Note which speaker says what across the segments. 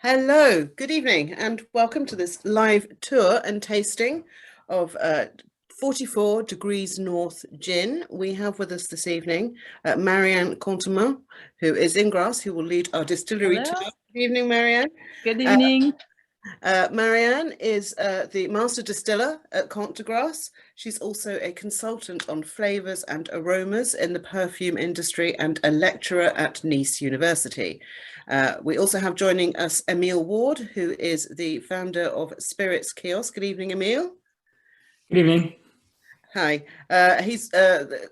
Speaker 1: Hello, good evening, and welcome to this live tour and tasting of 44 Degrees North gin. We have with us this evening Marianne Contement, who is in Grasse, who will lead our distillery
Speaker 2: Hello.
Speaker 1: tour. Good evening, Marianne.
Speaker 2: Good evening.
Speaker 1: Marianne is the master distiller at Comte de Grasse. She's also a consultant on flavors and aromas in the perfume industry and a lecturer at Nice University. We also have joining us Emile Ward, who is the founder of Spirits Kiosk. Good evening, Emile.
Speaker 3: Good evening.
Speaker 1: Hi.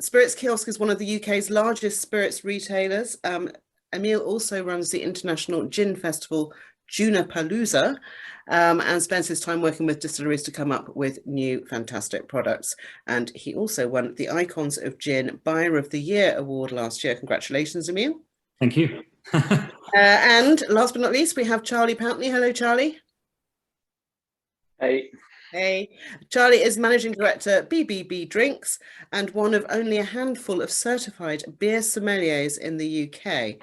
Speaker 1: Spirits Kiosk is one of the UK's largest spirits retailers. Emile also runs the International Gin Festival Junapalooza, and spends his time working with distilleries to come up with new fantastic products. And he also won the Icons of Gin Buyer of the Year award last year. Congratulations, Emile.
Speaker 3: Thank you.
Speaker 1: And last but not least, we have Charlie Pountney. Hello, Charlie.
Speaker 4: Hey.
Speaker 1: Hey. Charlie is Managing Director, BBB Drinks, and one of only a handful of certified beer sommeliers in the UK.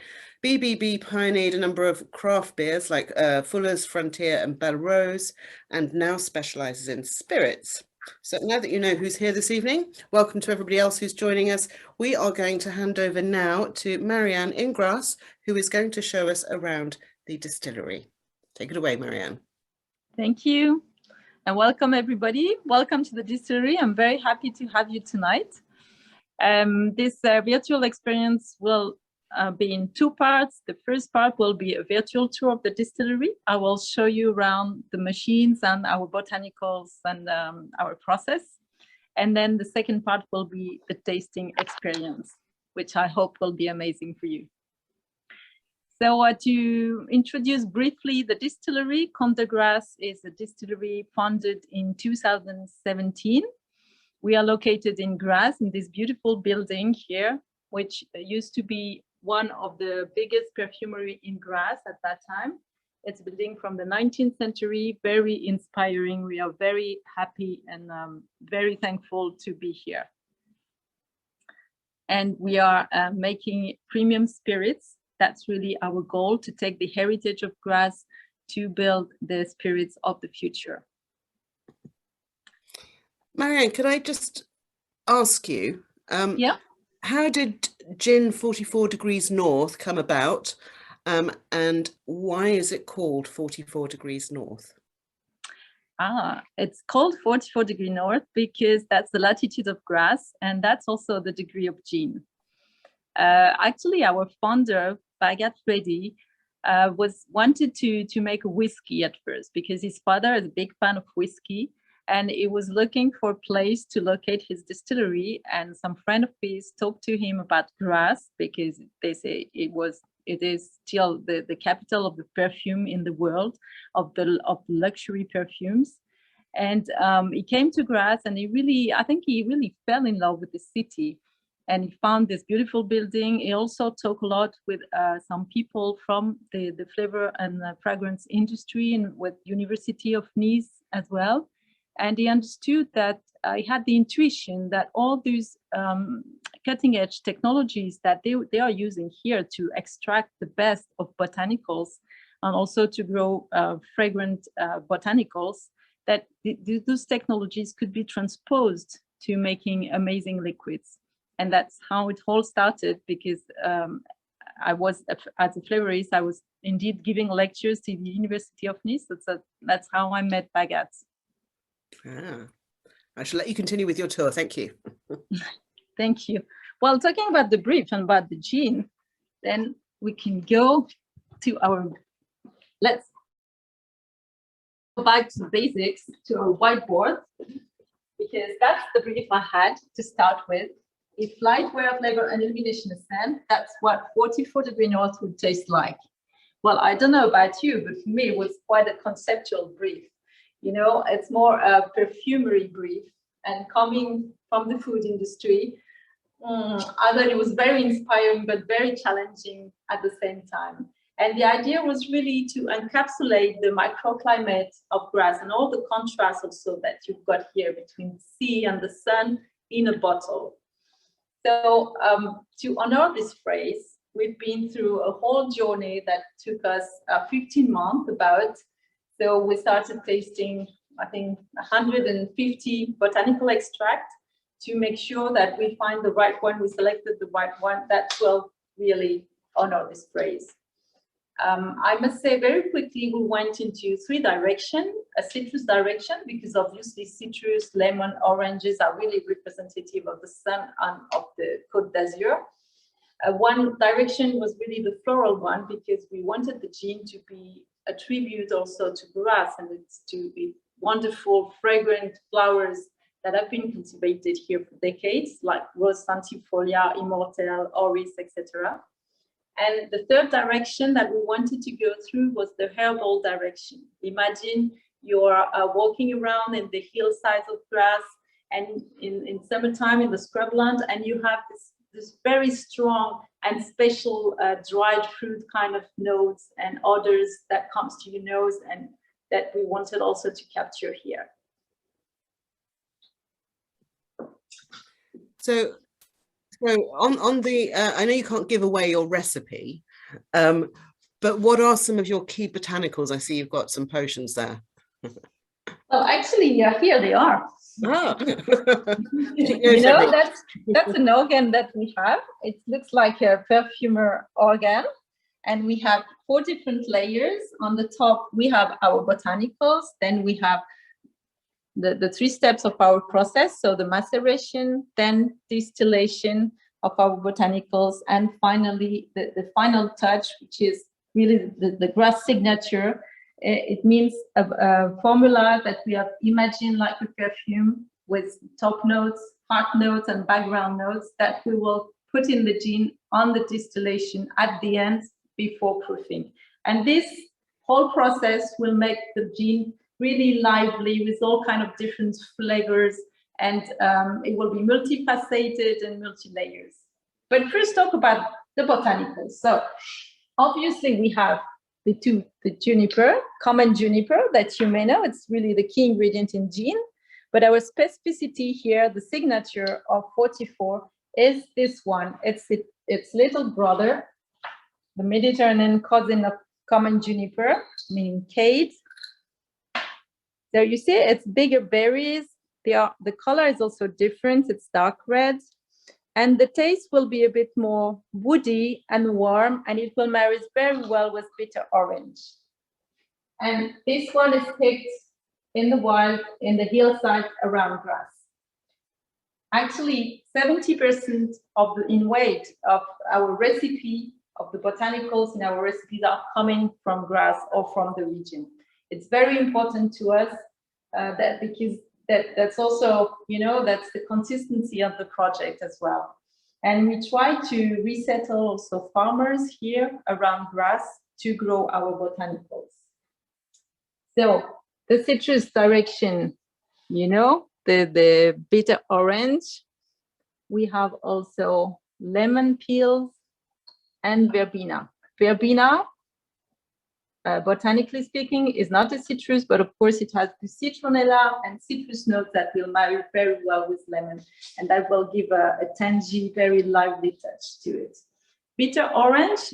Speaker 1: BBB pioneered a number of craft beers like Fuller's, Frontier and Belle Rose, and now specialises in spirits. So now that you know who's here this evening, welcome to everybody else who's joining us. We are going to hand over now to Marianne in Grasse, who is going to show us around the distillery. Take it away, Marianne.
Speaker 2: Thank you. And welcome, everybody. Welcome to the distillery. I'm very happy to have you tonight. This virtual experience will be in two parts. The first part will be a virtual tour of the distillery. I will show you around the machines and our botanicals and our process. And then the second part will be the tasting experience, which I hope will be amazing for you. So to introduce briefly the distillery, Comte de Grasse is a distillery founded in 2017. We are located in Grasse, in this beautiful building here, which used to be one of the biggest perfumery in Grasse at that time. It's a building from the 19th century, very inspiring. We are very happy and very thankful to be here. And we are making premium spirits. That's really our goal, to take the heritage of Grasse to build the spirits of the future.
Speaker 1: Marianne, could I just ask you,
Speaker 2: Yeah.
Speaker 1: How did Gin 44 Degrees North come about, and why is it called 44 Degrees North?
Speaker 2: It's called 44 Degree North because that's the latitude of Grasse, and that's also the degree of gin. Actually, our founder, Bagat Freddy, wanted to make a whiskey at first because his father is a big fan of whiskey. And he was looking for a place to locate his distillery, and some friend of his talked to him about Grasse because they say it is still the capital of the perfume in the world, of luxury perfumes. And he came to Grasse, and I think he really fell in love with the city, and he found this beautiful building. He also talked a lot with some people from the flavor and fragrance industry, and with University of Nice as well. And he understood that he had the intuition that all these cutting edge technologies that they are using here to extract the best of botanicals and also to grow fragrant botanicals, that those technologies could be transposed to making amazing liquids. And that's how it all started, because I was, as a flavorist, I was indeed giving lectures to the University of Nice. That's how I met Bagat.
Speaker 1: I shall let you continue with your tour. Thank you.
Speaker 2: Thank you. Well, talking about the brief and about the gin, then we can go to let's go back to the basics, to our whiteboard, because that's the brief I had to start with. If light, wear, flavor, and illumination ascend, that's what 44 Degree North would taste like. Well, I don't know about you, but for me, it was quite a conceptual brief. You know, it's more a perfumery brief, and coming from the food industry, I thought it was very inspiring, but very challenging at the same time. And the idea was really to encapsulate the microclimate of Grasse and all the contrast also that you've got here between the sea and the sun in a bottle. So to honor this phrase, we've been through a whole journey that took us 15 months about. So we started tasting, I think, 150 botanical extracts to make sure that we find the right one, we selected the right one that will really honor this phrase. I must say very quickly, we went into 3 directions, a citrus direction, because obviously citrus, lemon, oranges are really representative of the sun and of the Côte d'Azur. One direction was really the floral one, because we wanted the gene to be a tribute also to Grasse, and it's to be wonderful, fragrant flowers that have been cultivated here for decades, like Rose centifolia, Immortelle, Oris, etc. And the 3rd direction that we wanted to go through was the herbal direction. Imagine you're walking around in the hillsides of Grasse, and in summertime in the scrubland, and you have this very strong and special dried fruit kind of notes and odors that comes to your nose, and that we wanted also to capture here.
Speaker 1: So on the, I know you can't give away your recipe, but what are some of your key botanicals? I see you've got some potions there.
Speaker 2: Well, actually, yeah, here they are.
Speaker 1: Ah.
Speaker 2: You know, that's an organ that we have. It looks like a perfumer organ, and we have 4 different layers. On the top, we have our botanicals. Then we have the 3 steps of our process, so the maceration, then distillation of our botanicals, and finally the final touch, which is really the Grasse signature. It means a formula that we have imagined like a perfume with top notes, heart notes, and background notes that we will put in the gene on the distillation at the end before proofing. And this whole process will make the gene really lively with all kind of different flavors, and it will be multifaceted and multi-layers. But first, talk about the botanicals. So obviously we have the juniper, common juniper that you may know. It's really the key ingredient in gin. But our specificity here, the signature of 44, is this one. It's its little brother, the Mediterranean cousin of common juniper, meaning Côte. There you see it's bigger berries. The color is also different. It's dark red. And the taste will be a bit more woody and warm, and it will marry very well with bitter orange. And this one is picked in the wild, in the hillside around Grasse. Actually, 70% in weight of our recipe, of the botanicals in our recipes, are coming from Grasse or from the region. It's very important to us because that's also, you know, that's the consistency of the project as well. And we try to resettle also farmers here around Grasse to grow our botanicals. So the citrus direction, you know, the bitter orange. We have also lemon peels and verbena. Verbena, botanically speaking, is not a citrus, but of course it has the citronella and citrus notes that will marry very well with lemon, and that will give a tangy, very lively touch to it. Bitter orange,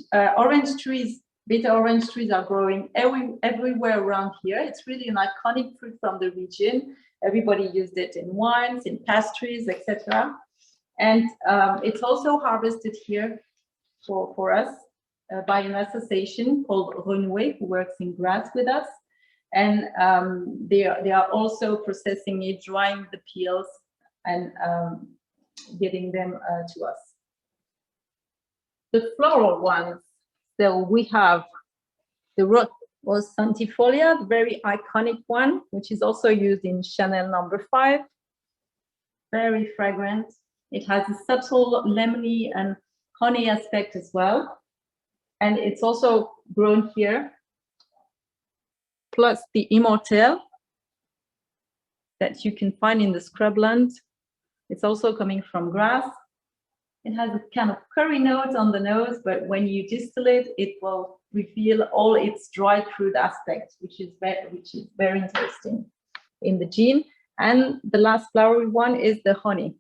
Speaker 2: bitter orange trees are growing everywhere around here. It's really an iconic fruit from the region. Everybody used it in wines, in pastries, etc. And it's also harvested here for us by an association called Renoué, who works in Grasse with us. And they are also processing it, drying the peels, and getting them to us. The floral ones. So we have the Rose centifolia, the very iconic one, which is also used in Chanel No. 5. Very fragrant. It has a subtle lemony and honey aspect as well. And it's also grown here. Plus the Immortelle that you can find in the scrubland. It's also coming from Grasse. It has a kind of curry note on the nose, but when you distill it, it will reveal all its dried fruit aspects, which is very interesting in the gene. And the last flowery one is the honey.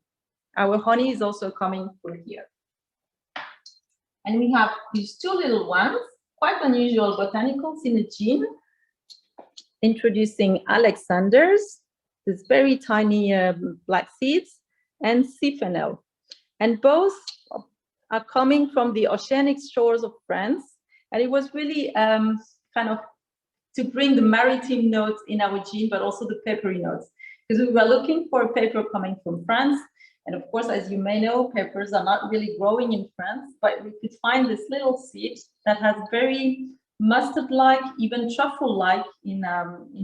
Speaker 2: Our honey is also coming from here. And we have these two little ones, quite unusual botanicals in a gene, introducing Alexanders, these very tiny black seeds, and Cyphenol. And both are coming from the oceanic shores of France. And it was really kind of to bring the maritime notes in our gene, but also the peppery notes. Because we were looking for a pepper coming from France. And of course, as you may know, peppers are not really growing in France, but we could find this little seed that has very mustard-like, even truffle-like in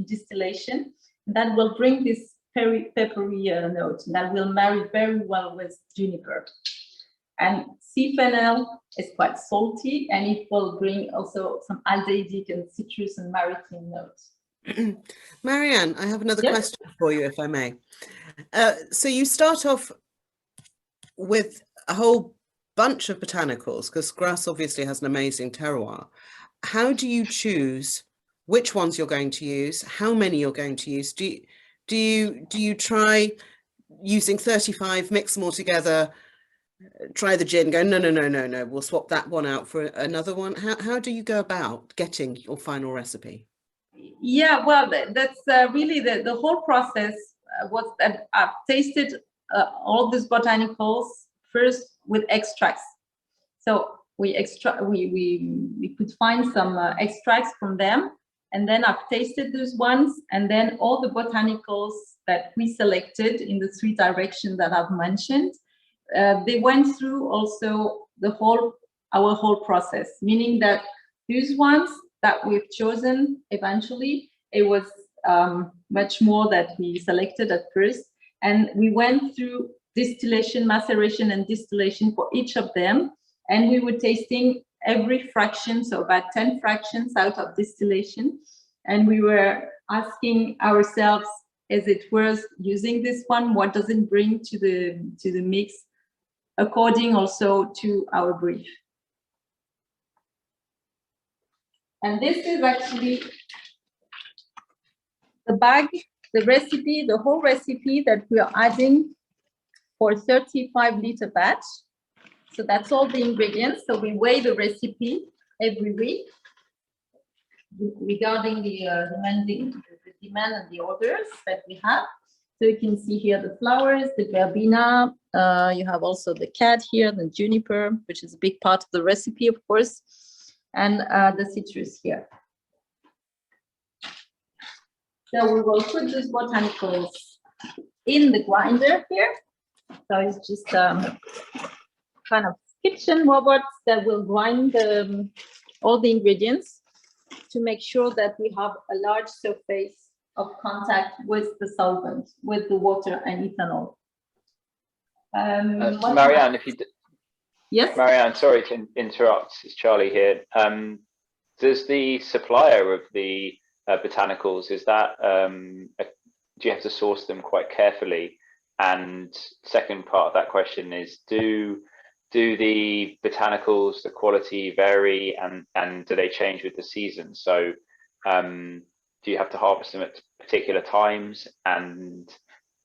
Speaker 2: distillation. That will bring this peppery note that will marry very well with juniper. And Cyphenol is quite salty, and it will bring also some aldehydic and citrus and maritime notes.
Speaker 1: Marianne, I have another
Speaker 2: Yes.
Speaker 1: question for you, if I may. So you start off with a whole bunch of botanicals, because Grasse obviously has an amazing terroir. How do you choose which ones you're going to use, how many you're going to use? Do you try using 35, mix them all together, try the gin, go, no, we'll swap that one out for another one? How do you go about getting your final recipe?
Speaker 2: Yeah, well, that's really the whole process was that I've tasted all these botanicals first with extracts. So we could find some extracts from them, and then I've tasted those ones, and then all the botanicals that we selected in the 3 directions that I've mentioned, they went through also our whole process, meaning that those ones that we've chosen eventually, it was much more that we selected at first, and we went through distillation, maceration, and distillation for each of them, and we were tasting every fraction, so about 10 fractions out of distillation, and we were asking ourselves, is it worth using this one? What does it bring to the mix, according also to our brief? And this is actually the bag, the recipe, the whole recipe that we are adding for 35-liter batch. So that's all the ingredients. So we weigh the recipe every week regarding the demand and the orders that we have. So you can see here the flowers, the verbena. You have also the cat here, the juniper, which is a big part of the recipe, of course, and the citrus here. So we will put these botanicals in the grinder here. So it's just kind of kitchen robots that will grind all the ingredients to make sure that we have a large surface of contact with the solvent, with the water and ethanol.
Speaker 4: Marianne,
Speaker 2: Yes?
Speaker 4: Marianne, sorry to interrupt. It's Charlie here. Does the supplier of the botanicals, is that, do you have to source them quite carefully? And second part of that question is, do the botanicals, the quality vary, and do they change with the season? So do you have to harvest them at particular times? And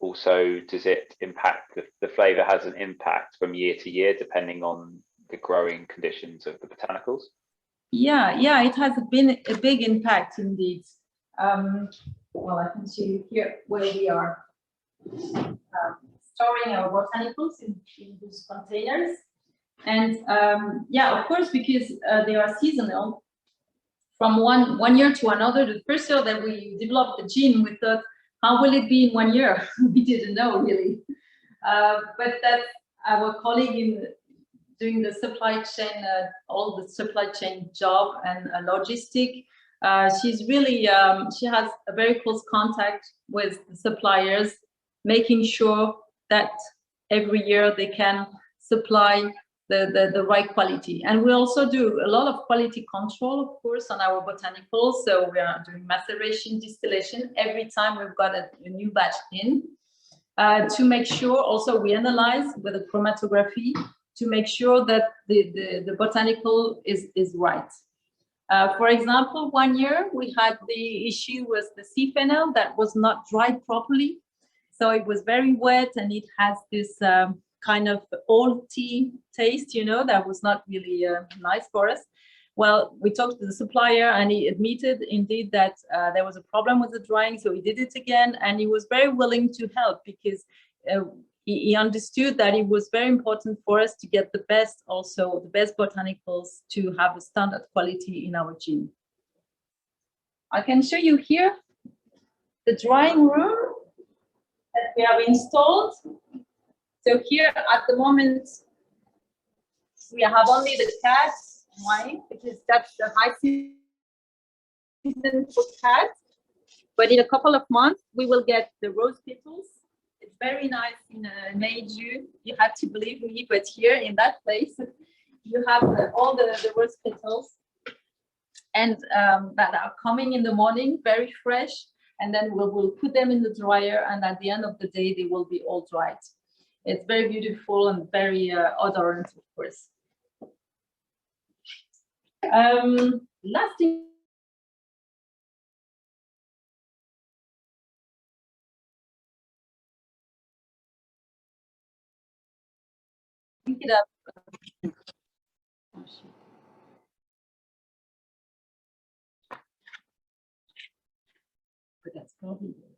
Speaker 4: also, does it impact, the flavor has an impact from year to year, depending on the growing conditions of the botanicals?
Speaker 2: Yeah, it has been a big impact indeed. Well, I can show you here where we are storing our botanicals in these containers. And yeah, of course, because they are seasonal, from one year to another. The first year that we developed the gene, we thought, how will it be in 1 year? We didn't know really. But that's our colleague doing the supply chain, all the supply chain job and logistic. She's really, she has a very close contact with the suppliers, making sure that every year they can supply the right quality. And we also do a lot of quality control, of course, on our botanicals. So we are doing maceration, distillation every time we've got a new batch in, to make sure. Also we analyze with a chromatography to make sure that the botanical is right. For example, 1 year we had the issue with the Cyphenol that was not dried properly. So it was very wet, and it has this kind of old tea taste, you know, that was not really nice for us. Well, we talked to the supplier and he admitted indeed that there was a problem with the drying. So he did it again, and he was very willing to help because he understood that it was very important for us to get the best, also the best botanicals to have a standard quality in our gin. I can show you here the drying room that we have installed. So here at the moment, we have only the cats wine, because that's the high season for cats. But in a couple of months, we will get the rose petals. It's very nice in May, June. You have to believe me, but here in that place, you have all the rose petals, and that are coming in the morning, very fresh. And then we'll put them in the dryer, and at the end of the day, they will be all dried. It's very beautiful and very odorant, of course. Last thing. Pick it up. Oh, shit. But that's probably good.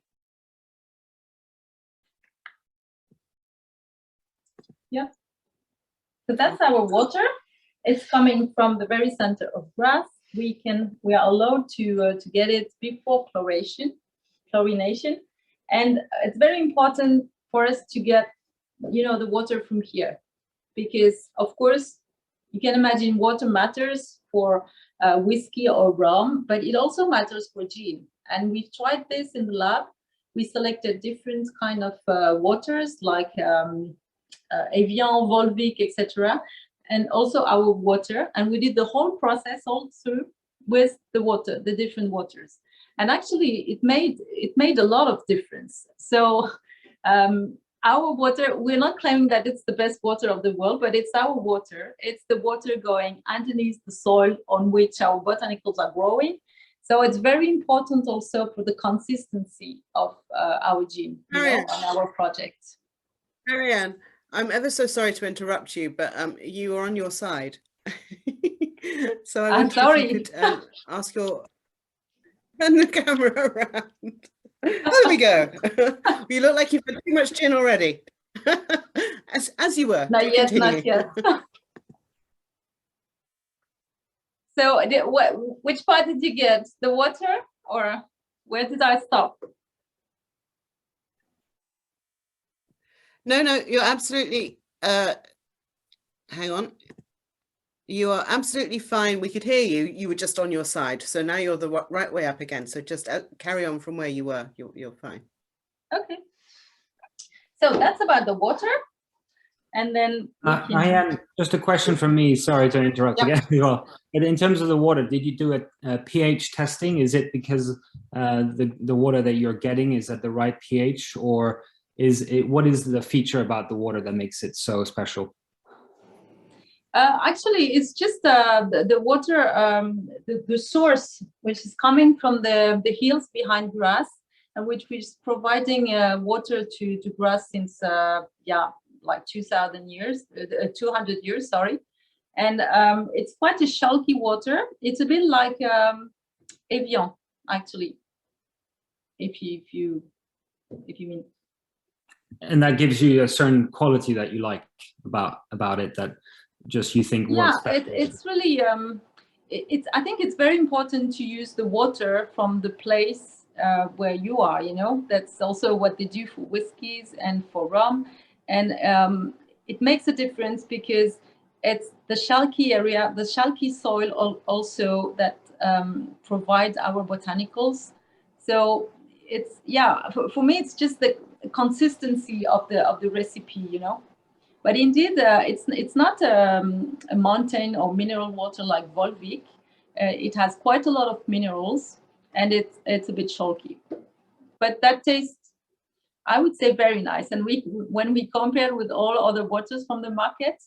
Speaker 2: Yeah. So that's our water. It's coming from the very center of Grasse. We are allowed to get it before chlorination, and it's very important for us to get, you know, the water from here, because of course you can imagine water matters for whiskey or rum, but it also matters for gin. And we've tried this in the lab. We selected different kind of waters like Evian, Volvic, etc., and also our water. And we did the whole process all through with the water, the different waters. And actually, it made a lot of difference. So our water, we're not claiming that it's the best water of the world, but it's our water. It's the water going underneath the soil on which our botanicals are growing. So it's very important also for the consistency of our gin, you know, on our project.
Speaker 1: Marianne, I'm ever so sorry to interrupt you, but you are on your side. So I wonder if you could ask your turn the camera around. There we go. You look like you've had too much gin already. As you were.
Speaker 2: Not yet, not yet. So which part did you get? The water, or where did I stop?
Speaker 1: No, you're absolutely, hang on. You are absolutely fine. We could hear you. You were just on your side. So now you're the right way up again. So just carry on from where you were. You're fine.
Speaker 2: Okay. So that's about the water. And then
Speaker 3: I am just a question from me. Sorry to interrupt again. But in terms of the water, did you do a pH testing? Is it because the water that you're getting is at the right pH, or what is the feature about the water that makes it so special?
Speaker 2: Actually, it's just the water, the source, which is coming from the hills behind Grasse, and which is providing water to Grasse since like 200 years, sorry. And it's quite a chalky water. It's a bit like Evian, actually, if you mean.
Speaker 3: And that gives you a certain quality that you like about it, that just you think
Speaker 2: it's really I think it's very important to use the water from the place where you are, you know. That's also what they do for whiskeys and for rum, and it makes a difference because it's the chalky area, the chalky soil also that provides our botanicals. So it's for me it's just the consistency of the recipe, you know. But indeed, it's not a mountain or mineral water like Volvic. It has quite a lot of minerals, and it's a bit chalky. But that tastes, I would say, very nice. And when we compare with all other waters from the market,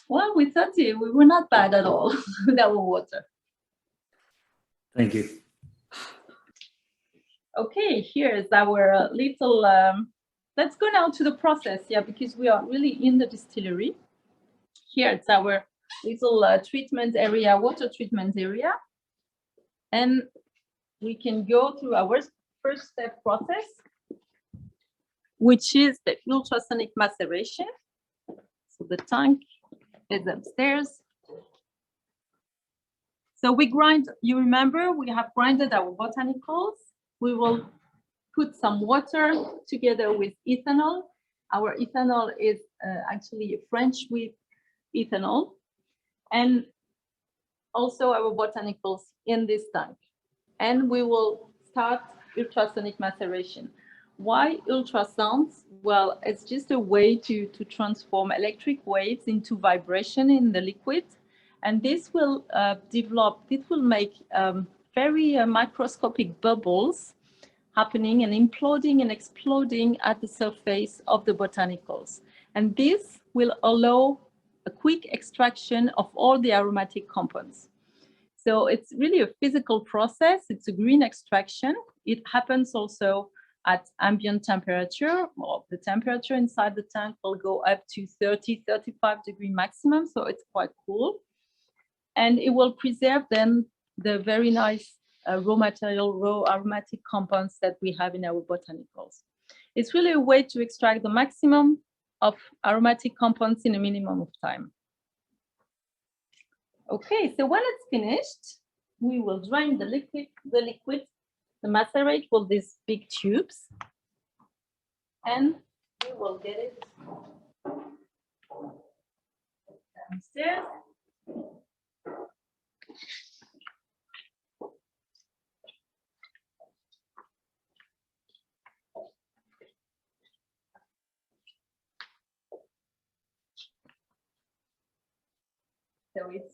Speaker 2: well, we thought we were not bad at all with our water.
Speaker 3: Thank you.
Speaker 2: Okay, here's our little let's go now to the process, yeah, because we are really in the distillery. Here it's our little treatment area, water treatment area. And we can go through our first step process, which is the ultrasonic maceration. So the tank is upstairs. So we grind, you remember, we have grinded our botanicals. We will put some water together with ethanol. Our ethanol is actually a French wheat ethanol. And also our botanicals in this tank. And we will start ultrasonic maceration. Why ultrasounds? Well, it's just a way to transform electric waves into vibration in the liquid. And this will make very microscopic bubbles happening and imploding and exploding at the surface of the botanicals. And this will allow a quick extraction of all the aromatic compounds. So it's really a physical process. It's a green extraction. It happens also at ambient temperature. Well, the temperature inside the tank will go up to 30, 35 degree maximum. So it's quite cool. And it will preserve then the very nice raw material, raw aromatic compounds that we have in our botanicals. It's really a way to extract the maximum of aromatic compounds in a minimum of time. Okay, so when it's finished, we will drain the liquid, the macerate with these big tubes, and we will get it downstairs.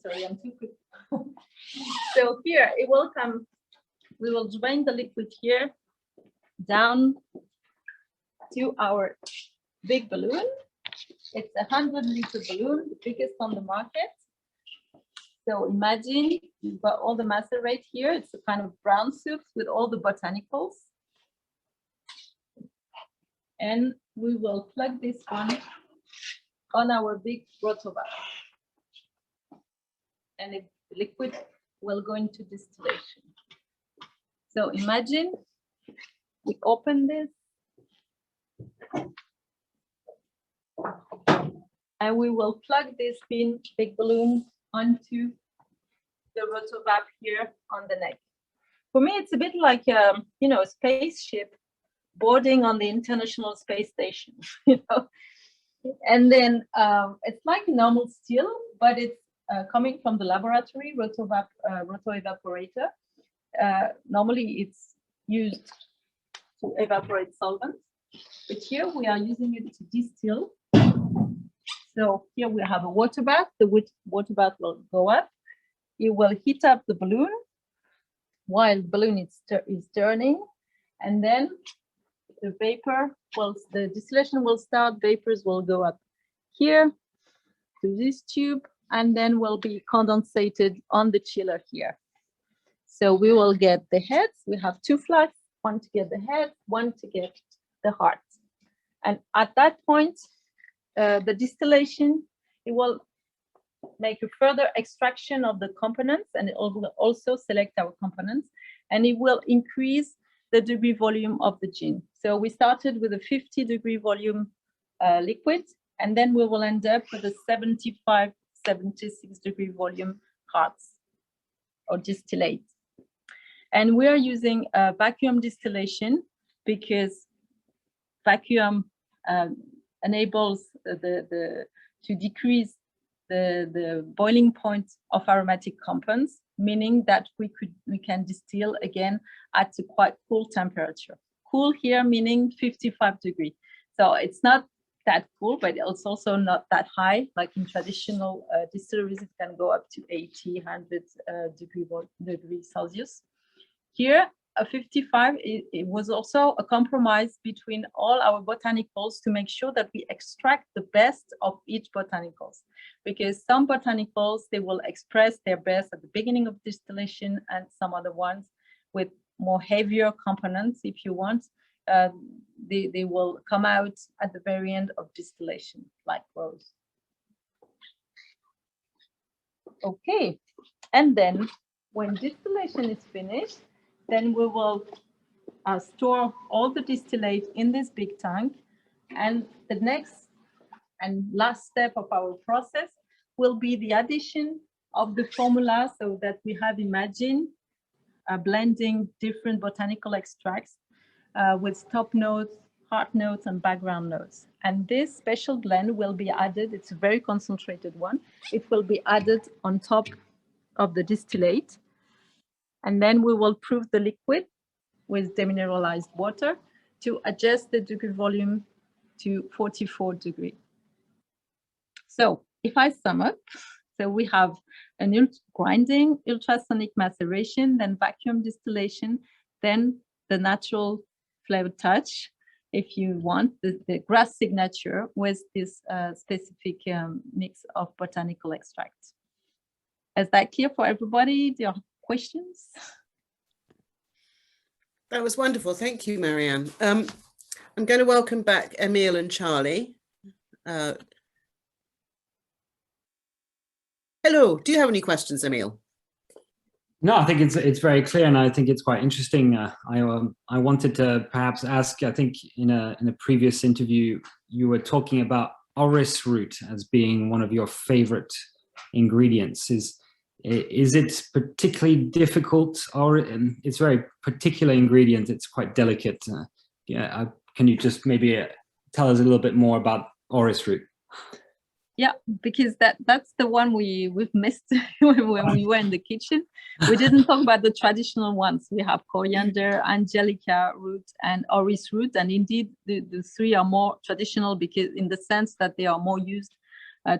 Speaker 2: Sorry, I'm too quick. So here it will come, we will drain the liquid here down to our big balloon. It's a 100-liter balloon, the biggest on the market. So imagine you've got all the macerate here. It's a kind of brown soup with all the botanicals. And we will plug this one on our big rotovac. And the liquid will go into distillation. So imagine we open this and we will plug this big balloon onto the rotovac here on the neck. For me, it's a bit like a spaceship boarding on the International Space Station, And then it's like normal still, but it's coming from the laboratory, roto evaporator. Normally it's used to evaporate solvents, but here we are using it to distill. So here we have a water bath. The water bath will go up. It will heat up the balloon while the balloon is turning, and then the distillation will start. Vapors will go up here to this tube, and then will be condensated on the chiller here. So we will get the heads. We have two flasks, one to get the head, one to get the heart. And at that point, the distillation, it will make a further extraction of the components, and it will also select our components, and it will increase the degree volume of the gin. So we started with a 50 degree volume liquid, and then we will end up with a 75, 76 degree volume hearts or distillate. And we are using vacuum distillation because vacuum enables to decrease the boiling point of aromatic compounds, meaning that we can distill again at a quite cool temperature. Cool here meaning 55 degrees. So it's not that cool, but it's also not that high. Like in traditional distilleries, it can go up to 80, 100 degrees Celsius. Here, a 55, it was also a compromise between all our botanicals to make sure that we extract the best of each botanicals. Because some botanicals, they will express their best at the beginning of distillation, and some other ones with more heavier components, if you want, they will come out at the very end of distillation, like rose. Okay, and then when distillation is finished, then we will store all the distillate in this big tank. And the next and last step of our process will be the addition of the formula, so that we have imagined blending different botanical extracts with top notes, heart notes, and background notes. And this special blend will be added, it's a very concentrated one, it will be added on top of the distillate. And then we will proof the liquid with demineralized water to adjust the degree volume to 44 degrees. So if I sum up, so we have an grinding, ultrasonic maceration, then vacuum distillation, then the natural flavor touch, if you want, the Grasse signature with this specific mix of botanical extracts. Is that clear for everybody? Do you have questions?
Speaker 1: That was wonderful. Thank you, Marianne. I'm going to welcome back Emile and Charlie. Hello, do you have any questions, Emile?
Speaker 3: No, I think it's very clear, and I think it's quite interesting. I wanted to perhaps ask. I think in a previous interview you were talking about orris root as being one of your favorite ingredients. Is it particularly difficult, or it's a very particular ingredient? It's quite delicate. Can you just maybe tell us a little bit more about orris root?
Speaker 2: Yeah, because that's the one we've missed when we were in the kitchen. We didn't talk about the traditional ones. We have coriander, angelica root, and orris root. And indeed, the three are more traditional because in the sense that they are more used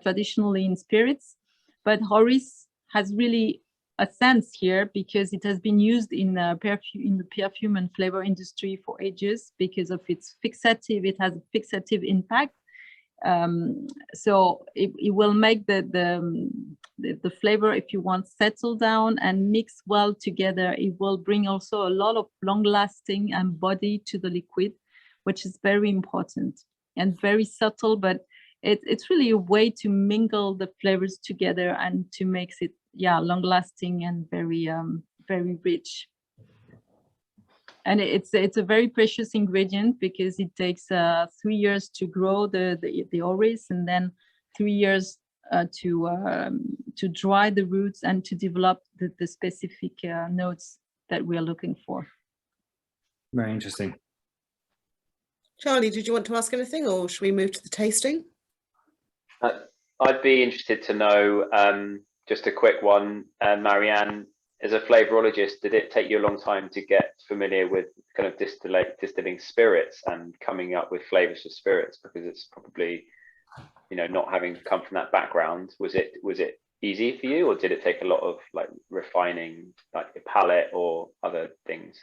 Speaker 2: traditionally in spirits. But orris has really a sense here because it has been used in the perfume and flavor industry for ages because of its fixative. It has a fixative impact. So it will make the flavor, if you want, settle down and mix well together. It will bring also a lot of long-lasting and body to the liquid, which is very important and very subtle, but it's really a way to mingle the flavors together and to make it, long-lasting and very very rich. And it's a very precious ingredient because it takes 3 years to grow the orris, and then 3 years to dry the roots and to develop the specific notes that we are looking for.
Speaker 3: Very interesting.
Speaker 1: Charlie, did you want to ask anything, or should we move to the tasting?
Speaker 4: I'd be interested to know, just a quick one, Marianne, as a flavorologist, did it take you a long time to get familiar with kind of distilling spirits and coming up with flavors for spirits? Because it's probably, not having come from that background, was it easy for you, or did it take a lot of like refining, like your palate or other things?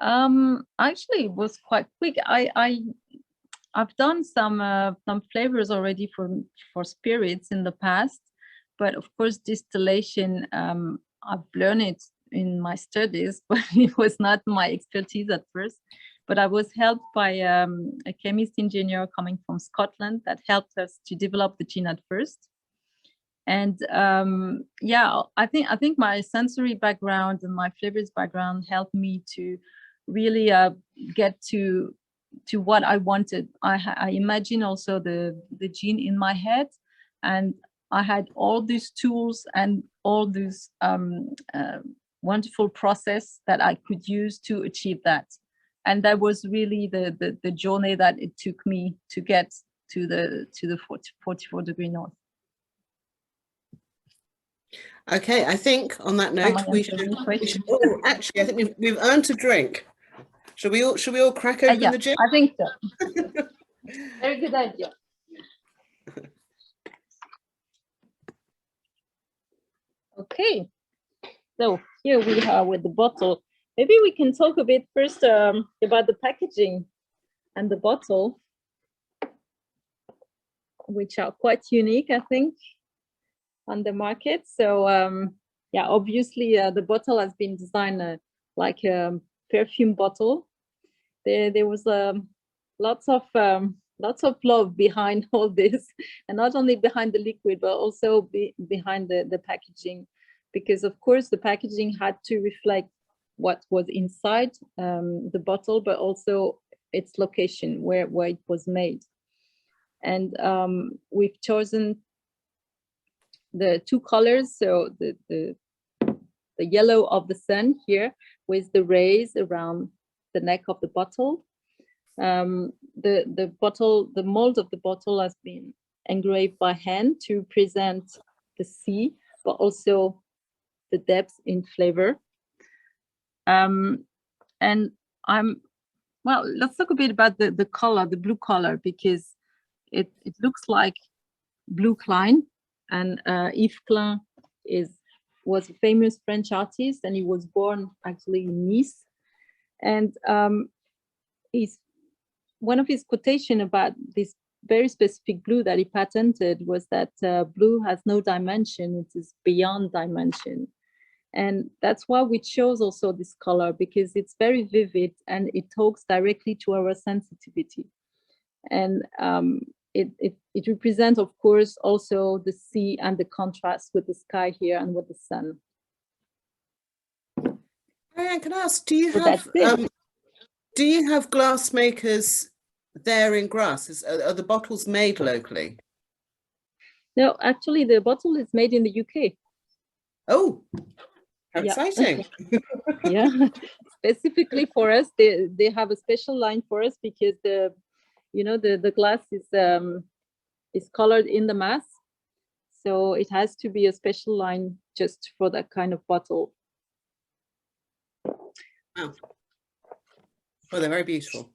Speaker 2: Actually, it was quite quick. I've done some flavors already for spirits in the past, but of course distillation, I've learned it in my studies, but it was not my expertise at first. But I was helped by a chemist engineer coming from Scotland that helped us to develop the gin at first. And I think my sensory background and my flavors background helped me to really get to what I wanted. I imagine also the gin in my head, and I had all these tools and all these wonderful process that I could use to achieve that. And that was really the journey that it took me to get to the 44 degree north.
Speaker 1: Okay, I think on that note we should actually, I think we've earned a drink. Should we all crack open the gin?
Speaker 2: I think so. Very good idea. Okay, so here we are with the bottle. Maybe we can talk a bit first about the packaging and the bottle, which are quite unique, I think, on the market. So obviously the bottle has been designed like a perfume bottle, there was lots of love behind all this, and not only behind the liquid, but also behind the packaging, because of course the packaging had to reflect what was inside the bottle, but also its location, where it was made. And we've chosen the two colors, so the yellow of the sun here with the rays around the neck of the bottle. The mold of the bottle has been engraved by hand to present the sea, but also the depth in flavor. And well, let's talk a bit about the color, the blue color, because it looks like blue Klein. And Yves Klein was a famous French artist, and he was born actually in Nice. And one of his quotation about this very specific blue that he patented was that blue has no dimension, it is beyond dimension. And that's why we chose also this color, because it's very vivid and it talks directly to our sensitivity. And it represents, of course, also the sea and the contrast with the sky here and with the sun.
Speaker 1: Marianne, can I ask, do you have glass makers there in Grasse? Are the bottles made locally?
Speaker 2: No, actually, the bottle is made in the UK.
Speaker 1: Oh, how exciting.
Speaker 2: Yeah, specifically for us, they have a special line for us, because the glass is colored in the mass. So it has to be a special line just for that kind of bottle.
Speaker 1: Wow. Oh, they're very beautiful.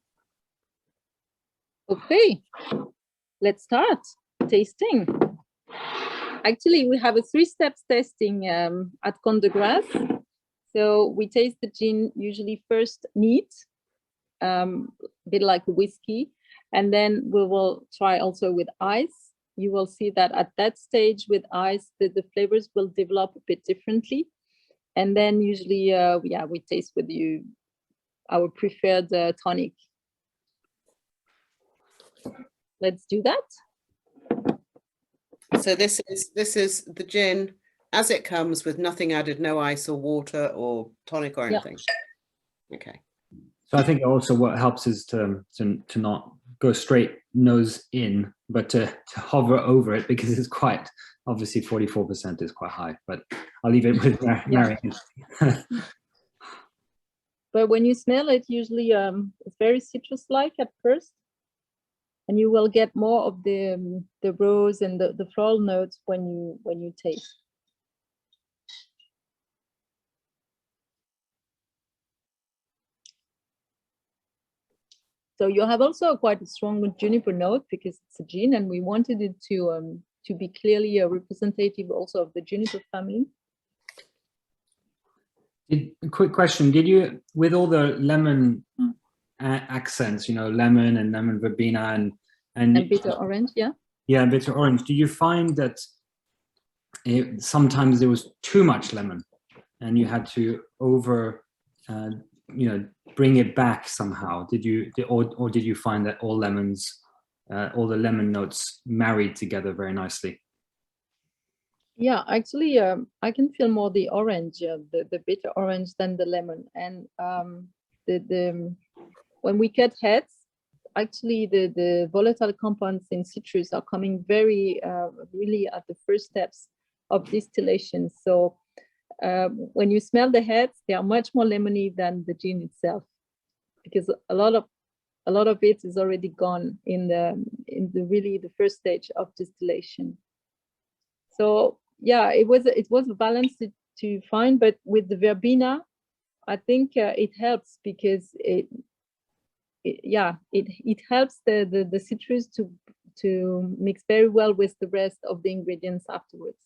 Speaker 2: Okay, let's start tasting. Actually, we have a 3-step tasting at Comte de Grasse. So we taste the gin usually first neat, a bit like a whiskey, and then we will try also with ice. You will see that at that stage with ice, the flavors will develop a bit differently. And then usually, we taste with our preferred tonic. Let's do that.
Speaker 1: So this is the gin as it comes, with nothing added, no ice or water or tonic or anything. Yeah. Okay.
Speaker 3: So I think also what helps is to not go straight nose in, but to hover over it, because it's quite, obviously 44% is quite high, but I'll leave it with Marianne.
Speaker 2: But when you smell it, usually it's very citrus-like at first, and you will get more of the rose and the floral notes when you taste. So you have also quite a strong juniper note, because it's a gin, and we wanted it to be clearly a representative also of the juniper family.
Speaker 3: A quick question: did you, with all the lemon accents, lemon and lemon verbena and
Speaker 2: bitter orange,
Speaker 3: yeah, bitter orange, do you find that sometimes there was too much lemon, and you had to bring it back somehow? Did you find that all the lemon notes married together very nicely?
Speaker 2: Yeah, actually, I can feel more the orange, the bitter orange, than the lemon. And when we cut heads, actually the volatile compounds in citrus are coming very really at the first steps of distillation. So when you smell the heads, they are much more lemony than the gin itself, because a lot of it is already gone in the really the first stage of distillation. So yeah, it was a balance to find, but with the verbena, I think it helps, because it helps the citrus to mix very well with the rest of the ingredients afterwards.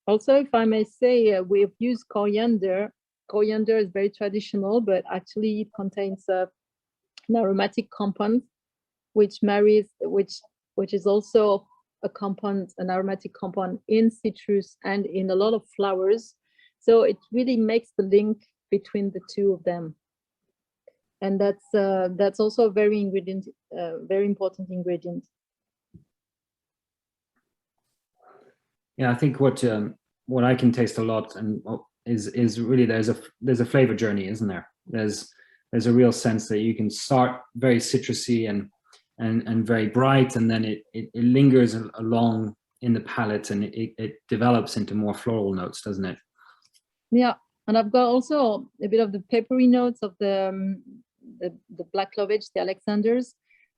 Speaker 2: Also, if I may say, we have used coriander. Coriander is very traditional, but actually it contains an aromatic compound, which is also an aromatic compound in citrus and in a lot of flowers. So it really makes the link between the two of them. And that's also a very important ingredient.
Speaker 3: Yeah, I think what I can taste a lot and is really there's a flavor journey, isn't there? There's a real sense that you can start very citrusy and very bright, and then it lingers along in the palate, and it develops into more floral notes, doesn't it?
Speaker 2: Yeah, and I've got also a bit of the peppery notes of the black clovage, the Alexanders,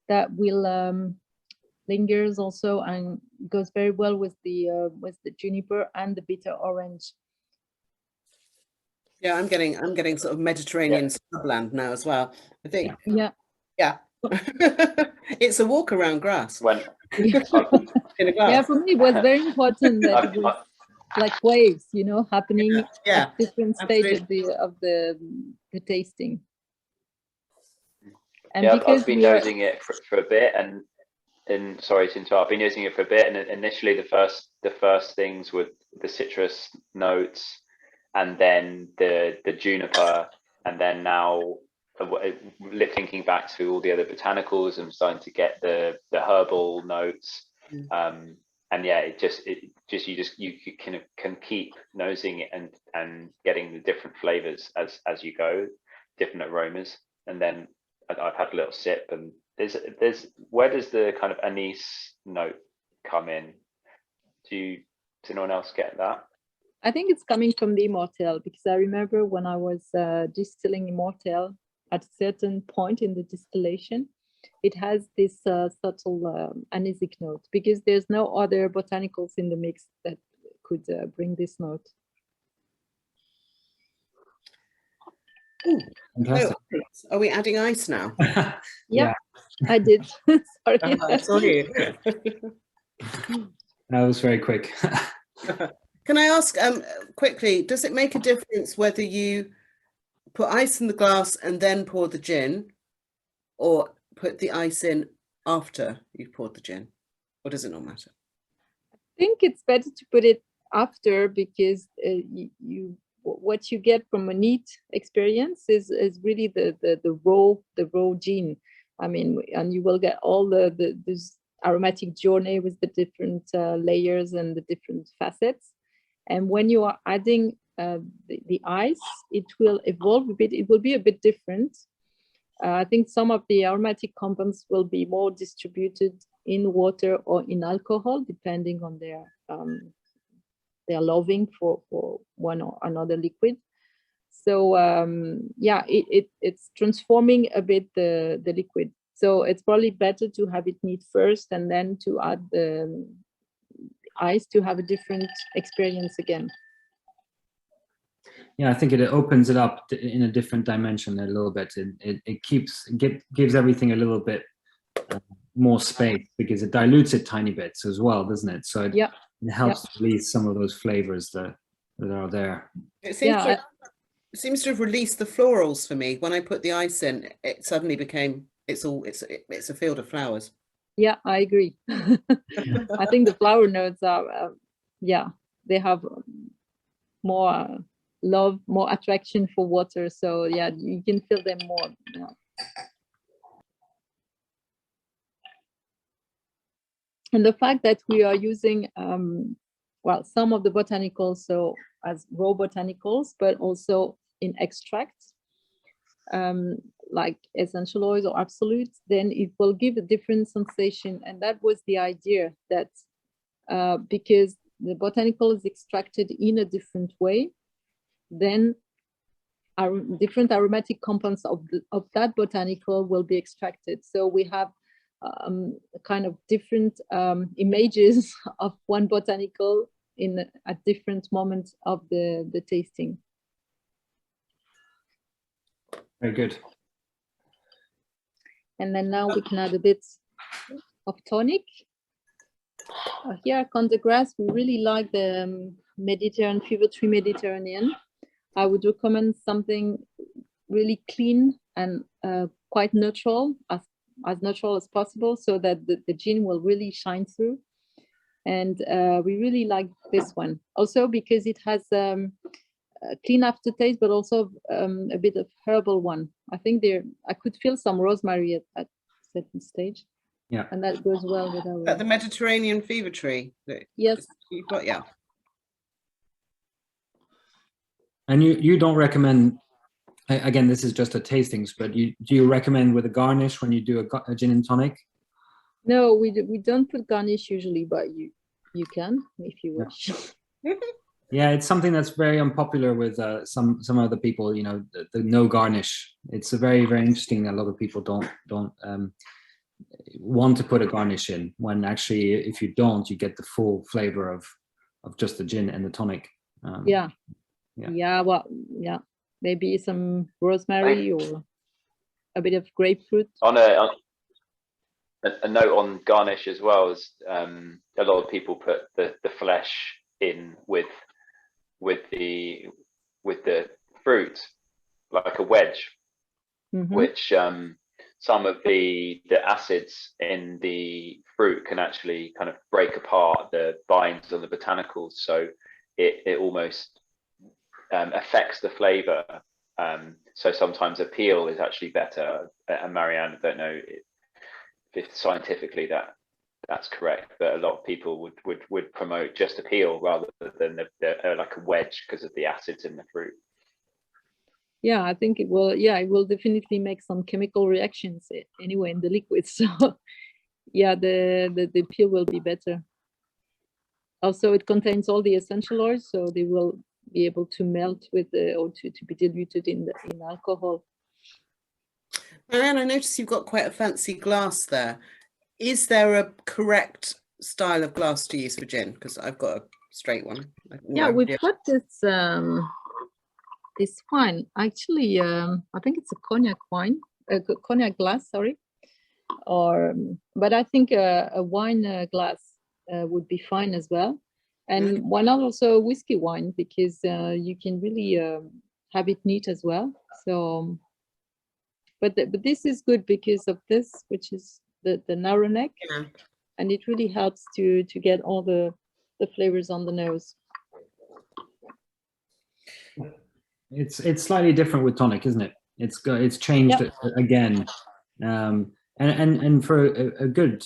Speaker 2: that will lingers also and goes very well with the juniper and the bitter orange.
Speaker 1: Yeah, I'm getting sort of Mediterranean scrubland now as well. I think.
Speaker 2: Yeah.
Speaker 1: Yeah. It's a walk around grass.
Speaker 4: When
Speaker 1: In a glass.
Speaker 2: Yeah, for me it was very important that it was like waves, you know, happening at different stages of the tasting. And
Speaker 4: yeah,
Speaker 2: because
Speaker 4: I've been nosing it for a bit, and sorry to interrupt, I've been using it for a bit, and initially the first things were the citrus notes, and then the juniper, and then now thinking back to all the other botanicals, I'm starting to get the herbal notes. And yeah, you can keep nosing it and getting the different flavors as you go, different aromas. And then I've had a little sip, and there's where does the kind of anise note come in? Does anyone else get that?
Speaker 2: I think it's coming from the Immortelle, because I remember when I was distilling Immortelle, at a certain point in the distillation, it has this subtle anisic note, because there's no other botanicals in the mix that could bring this note.
Speaker 1: So, are we adding ice now?
Speaker 2: Yeah, I did. Sorry.
Speaker 1: I saw you.
Speaker 3: That was very quick.
Speaker 1: Can I ask quickly, does it make a difference whether you put ice in the glass and then pour the gin, or put the ice in after you've poured the gin, or does it not matter?
Speaker 2: I think it's better to put it after, because what you get from a neat experience is really the raw gin. I mean, and you will get all this aromatic journey with the different layers and the different facets. And when you are adding the ice, it will evolve a bit. It will be a bit different. I think some of the aromatic compounds will be more distributed in water or in alcohol, depending on their loving for one or another liquid. So yeah, it's transforming a bit the liquid. So it's probably better to have it neat first, and then to add the ice to have a different experience again.
Speaker 3: Yeah, I think it opens it up in a different dimension a little bit. It gives everything a little bit more space, because it dilutes it tiny bits as well, doesn't it? So it helps release some of those flavors that are there.
Speaker 1: It seems to have released the florals for me. When I put the ice in, it suddenly became it's a field of flowers.
Speaker 2: Yeah, I agree. I think the flower notes are they have more love, more attraction for water. So yeah, you can feel them more. Yeah. And the fact that we are using some of the botanicals, so as raw botanicals, but also in extracts, like essential oils or absolutes, then it will give a different sensation. And that was the idea, that because the botanical is extracted in a different way, then different aromatic compounds of that botanical will be extracted. So we have kind of different images of one botanical at different moments of the tasting.
Speaker 3: Very good.
Speaker 2: And then now we can add a bit of tonic. Here at Comte de Grasse, we really like the Mediterranean, Fever Tree Mediterranean. I would recommend something really clean and quite neutral, as natural as possible, so that the gin will really shine through. And we really like this one also because it has a clean aftertaste, but also a bit of herbal one. I think I could feel some rosemary at certain stage.
Speaker 3: Yeah.
Speaker 2: And that goes well with our...
Speaker 1: At the Mediterranean fever tree.
Speaker 2: Yes.
Speaker 1: You've got, yeah.
Speaker 3: And you don't recommend, again, this is just a tastings, but do you recommend with a garnish when you do a gin and tonic?
Speaker 2: No, we don't put garnish usually, but you can if you wish.
Speaker 3: Yeah, it's something that's very unpopular with some other people. You know, the no garnish. It's a very, very interesting. A lot of people don't want to put a garnish in, when actually, if you don't, you get the full flavor of just the gin and the tonic.
Speaker 2: Yeah. Well, yeah, maybe some rosemary or a bit of grapefruit.
Speaker 4: On a note on garnish as well, is a lot of people put the flesh in with the fruit, like a wedge, which some of the acids in the fruit can actually kind of break apart the binds on the botanicals, so it almost affects the flavor. So sometimes a peel is actually better. And Marianne, I don't know if scientifically that's correct, but a lot of people would promote just a peel rather than like a wedge because of the acids in the fruit.
Speaker 2: Yeah, I think it will. Yeah, it will definitely make some chemical reactions anyway in the liquid. So yeah, the peel will be better. Also, it contains all the essential oils, so they will be able to melt with or to be diluted in alcohol.
Speaker 1: Marianne, I notice you've got quite a fancy glass there. Is there a correct style of glass to use for gin? Because I've got a straight one.
Speaker 2: Yeah, we've got this wine. Actually, I think it's a cognac wine, a cognac glass, sorry. But I think a wine glass would be fine as well. And why not also a whiskey wine, because you can really have it neat as well. So, but this is good because of this, which is the narrow neck, and it really helps to get all the flavors on the nose.
Speaker 3: It's slightly different with tonic, isn't it? It's changed again, and for a good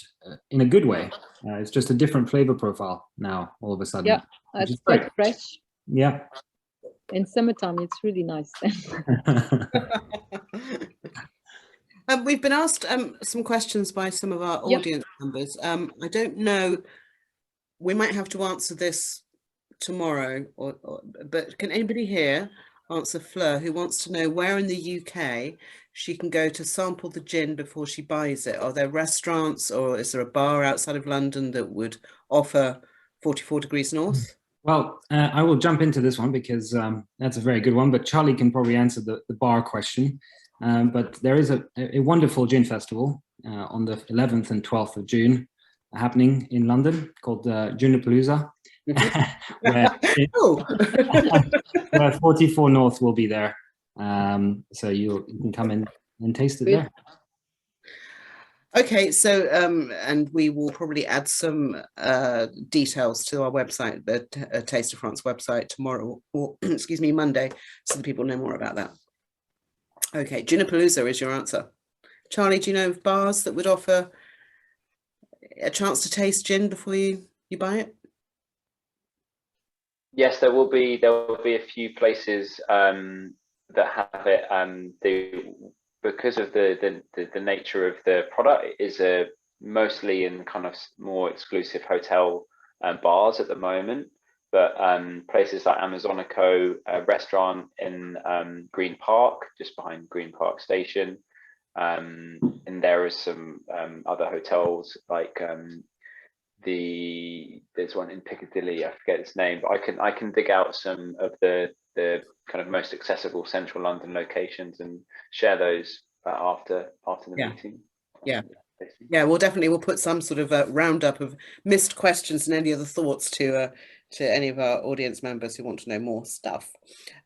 Speaker 3: in a good way. It's just a different flavor profile now. All of a sudden,
Speaker 2: yeah, it's quite fresh.
Speaker 3: Yeah,
Speaker 2: in summertime, it's really nice.
Speaker 1: We've been asked some questions by some of our audience members. I don't know. We might have to answer this tomorrow, but can anybody here answer Fleur, who wants to know where in the UK she can go to sample the gin before she buys it? Are there restaurants, or is there a bar outside of London that would offer 44 degrees north?
Speaker 3: Well, I will jump into this one because that's a very good one, but Charlie can probably answer the bar question. But there is a wonderful gin festival on the 11th and 12th of June happening in London called Junipalooza, where 44 North will be there. So you can come in and taste it there.
Speaker 1: Okay, so and we will probably add some details to our website, the Taste of France website tomorrow, or excuse me, Monday, so that people know more about that. Okay, Junipalooza is your answer. Charlie, do you know of bars that would offer a chance to taste gin before you buy it?
Speaker 4: Yes, there will be a few places that have it. Because of the nature of the product, it is mostly in kind of more exclusive hotel bars at the moment. But places like Amazonico, a restaurant in Green Park, just behind Green Park Station, and there are some other hotels like there's one in Piccadilly, I forget its name, but I can dig out some of the kind of most accessible central London locations and share those after the meeting.
Speaker 1: Yeah, we'll put some sort of a roundup of missed questions and any other thoughts to any of our audience members who want to know more stuff.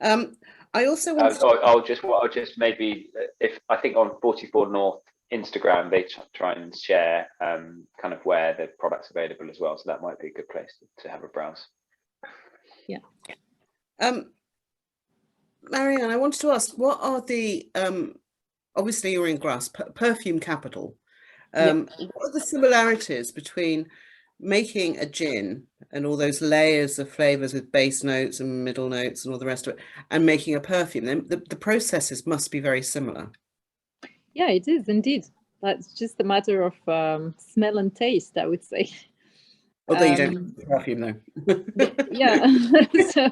Speaker 1: I also want
Speaker 4: I'll just maybe, if I think on 44 North Instagram they try and share kind of where the product's available as well, so that might be a good place to have a browse.
Speaker 2: Yeah.
Speaker 1: Marianne, I wanted to ask, what are the, obviously you're in Grasse, perfume capital. What are the similarities between making a gin and all those layers of flavors with base notes and middle notes and all the rest of it, and making a perfume? The processes must be very similar.
Speaker 2: Yeah, it is indeed. That's just a matter of smell and taste, I would say.
Speaker 1: Although you don't use perfume though.
Speaker 2: Yeah. So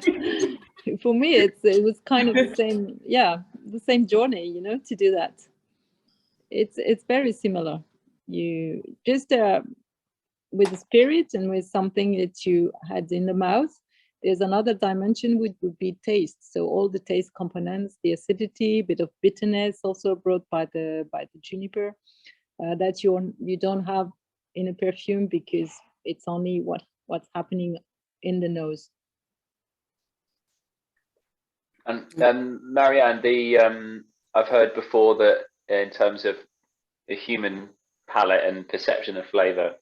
Speaker 2: for me, it was kind of the same, the same journey, you know, to do that. It's very similar. You just with the spirit and with something that you had in the mouth, there's another dimension which would be taste. So all the taste components, the acidity, bit of bitterness, also brought by the juniper, that you don't have in a perfume because it's only what's happening in the nose.
Speaker 4: And Marianne, I've heard before that in terms of the human palate and perception of flavor,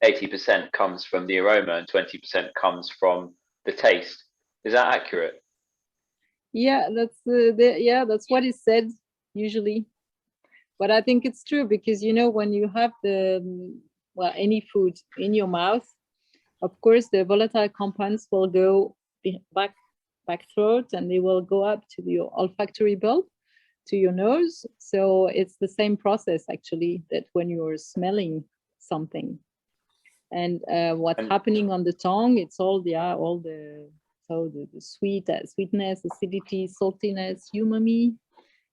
Speaker 4: 80% comes from the aroma and 20% comes from the taste. Is that accurate?
Speaker 2: Yeah, that's what is said usually. But I think it's true because, you know, when you have any food in your mouth, of course, the volatile compounds will go back throat and they will go up to your olfactory bulb, to your nose. So it's the same process actually, that when you're smelling something. And what's happening on the tongue, it's all the sweetness, acidity, saltiness, umami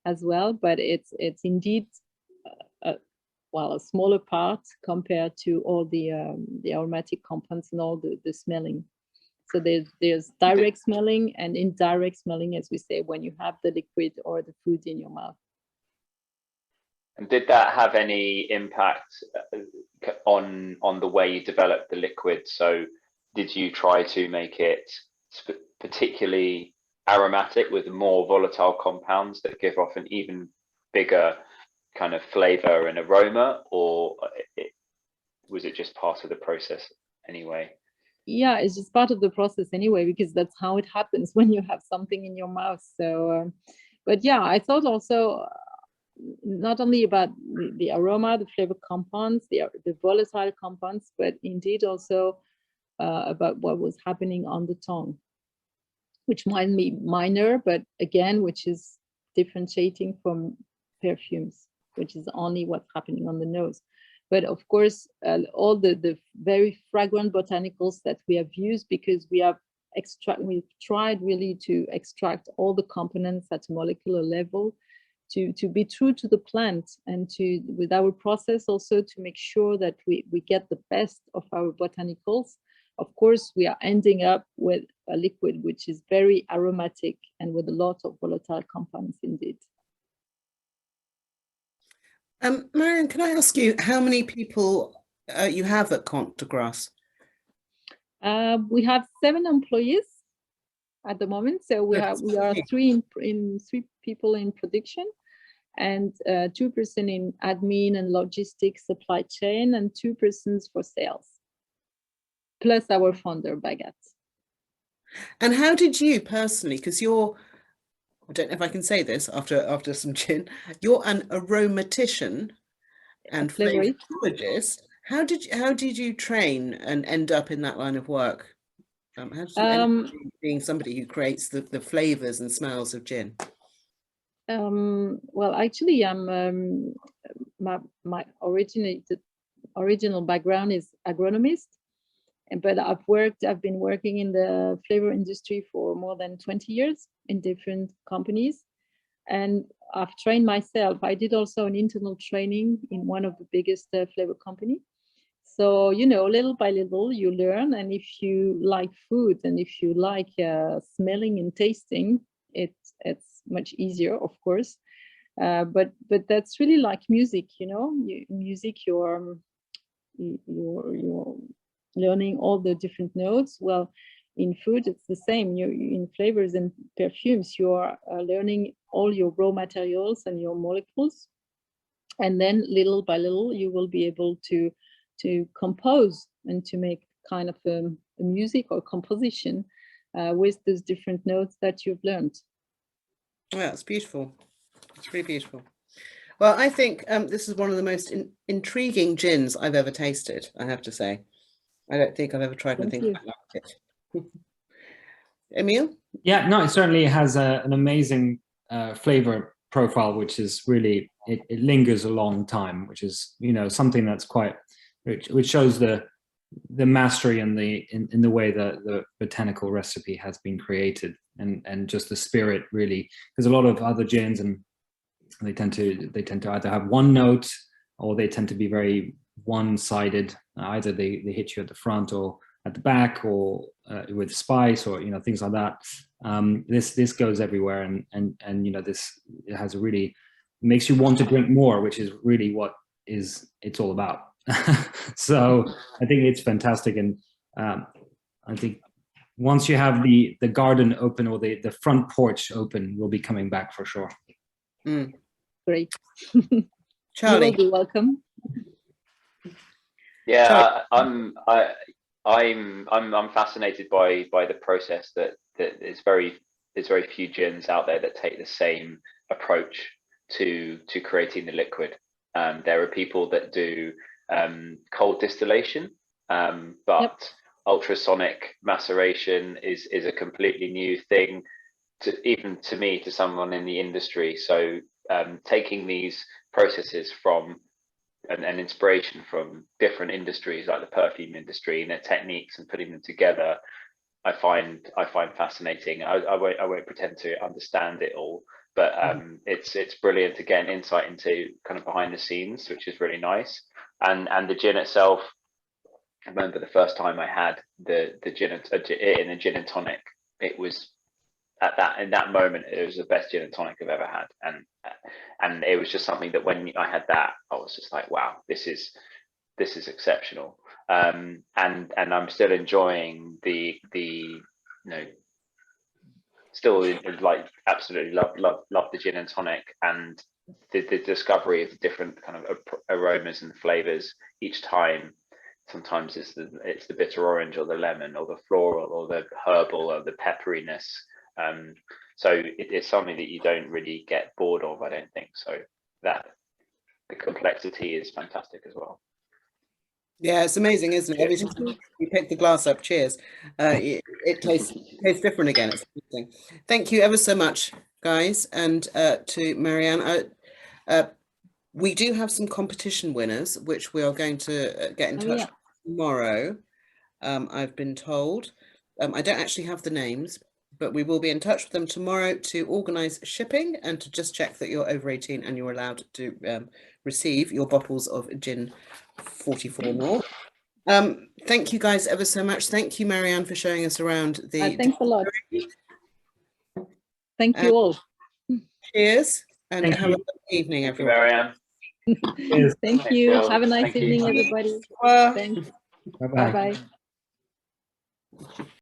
Speaker 2: as well. But it's indeed a smaller part compared to all the aromatic compounds and all the smelling. So there's direct smelling and indirect smelling, as we say, when you have the liquid or the food in your mouth.
Speaker 4: And did that have any impact on the way you developed the liquid? So did you try to make it particularly aromatic with more volatile compounds that give off an even bigger kind of flavor and aroma, or was it just part of the process anyway?
Speaker 2: Yeah, it's just part of the process anyway, because that's how it happens when you have something in your mouth. So, but yeah, I thought also not only about the aroma, the flavor compounds, the volatile compounds, but indeed also about what was happening on the tongue, which might be minor, but again, which is differentiating from perfumes, which is only what's happening on the nose. But of course, all the very fragrant botanicals that we have used, because we've tried really to extract all the components at a molecular level, to be true to the plant, and with our process also to make sure that we get the best of our botanicals. Of course, we are ending up with a liquid which is very aromatic and with a lot of volatile compounds indeed.
Speaker 1: Marianne, can I ask you how many people you have at Comte de Grasse?
Speaker 2: We have 7 employees at the moment. So we are three people in production, and 2 persons in admin and logistics, supply chain, and 2 persons for sales, plus our founder, Bagat.
Speaker 1: And how did you personally, because I don't know if I can say this after some gin, you're an aromatician and flavorologist. How did you train and end up in that line of work? How did you end up being somebody who creates the flavors and smells of gin?
Speaker 2: Well, actually, I'm my original background is agronomist, but I've been working in the flavor industry for more than 20 years in different companies, and I've trained myself. I did also an internal training in one of the biggest flavor company. So, you know, little by little you learn, and if you like food and if you like smelling and tasting, it's much easier, of course. But that's really like music, you know. Music, you're learning all the different notes. Well, in food, it's the same. In flavors and perfumes, you are learning all your raw materials and your molecules, and then little by little, you will be able to compose and to make kind of a music or composition with those different notes that you've learned.
Speaker 1: Yeah, it's beautiful. It's really beautiful. Well, I think this is one of the most intriguing gins I've ever tasted, I have to say. I don't think I've ever tried anything quite like it. Emil?
Speaker 3: Yeah, no, it certainly has an amazing flavor profile, which is really, it lingers a long time, which is, you know, something that's quite, which shows the mastery in the way that the botanical recipe has been created, and just the spirit, really. There's a lot of other gins, and they tend to either have one note, or they tend to be very one-sided. Either they hit you at the front or at the back, or with spice, or, you know, things like that. This goes everywhere, and you know, this, it has a really, makes you want to drink more, which is really what it's all about. So I think it's fantastic, and I think once you have the garden open, or the front porch open, we'll be coming back for sure.
Speaker 1: Mm.
Speaker 2: Great.
Speaker 1: Charlie?
Speaker 2: You will be welcome.
Speaker 4: Yeah, I'm fascinated by the process that there's very few gins out there that take the same approach to creating the liquid. There are people that do cold distillation, but ultrasonic maceration is a completely new thing, even to me, to someone in the industry. So taking these processes from and inspiration from different industries, like the perfume industry, and their techniques, and putting them together, I find fascinating. I won't pretend to understand it all, but it's brilliant to get an insight into kind of behind the scenes, which is really nice. And the gin itself, I remember the first time I had the gin in a gin and tonic, it was in that moment, it was the best gin and tonic I've ever had, and it was just something that when I had that, I was just like, wow, this is exceptional. And I'm still enjoying the you know, still like absolutely love the gin and tonic, and the discovery of the different kind of aromas and flavors each time. Sometimes it's the bitter orange, or the lemon, or the floral, or the herbal, or the pepperiness. So it's something that you don't really get bored of, I don't think. So that the complexity is fantastic as well.
Speaker 1: Yeah, it's amazing, isn't it? Every time you pick the glass up, cheers. It tastes different again. It's amazing. Thank you ever so much, guys, and to Marianne. We do have some competition winners, which we are going to get in touch with tomorrow. I've been told. I don't actually have the names, but we will be in touch with them tomorrow to organise shipping, and to just check that you're over 18 and you're allowed to receive your bottles of gin 44 North. Thank you guys ever so much. Thank you, Marianne, for showing us around the
Speaker 2: thanks a lot. Thank you all.
Speaker 1: Cheers, and
Speaker 3: Thank
Speaker 1: have
Speaker 3: you.
Speaker 1: a good evening,
Speaker 4: Thank you,
Speaker 1: everyone.
Speaker 4: Marianne.
Speaker 2: Thank you.
Speaker 4: Thanks,
Speaker 2: Have a nice
Speaker 4: Thank you.
Speaker 2: evening, everybody.
Speaker 1: Bye.
Speaker 2: Thanks.
Speaker 3: Bye-bye.
Speaker 2: Bye-bye.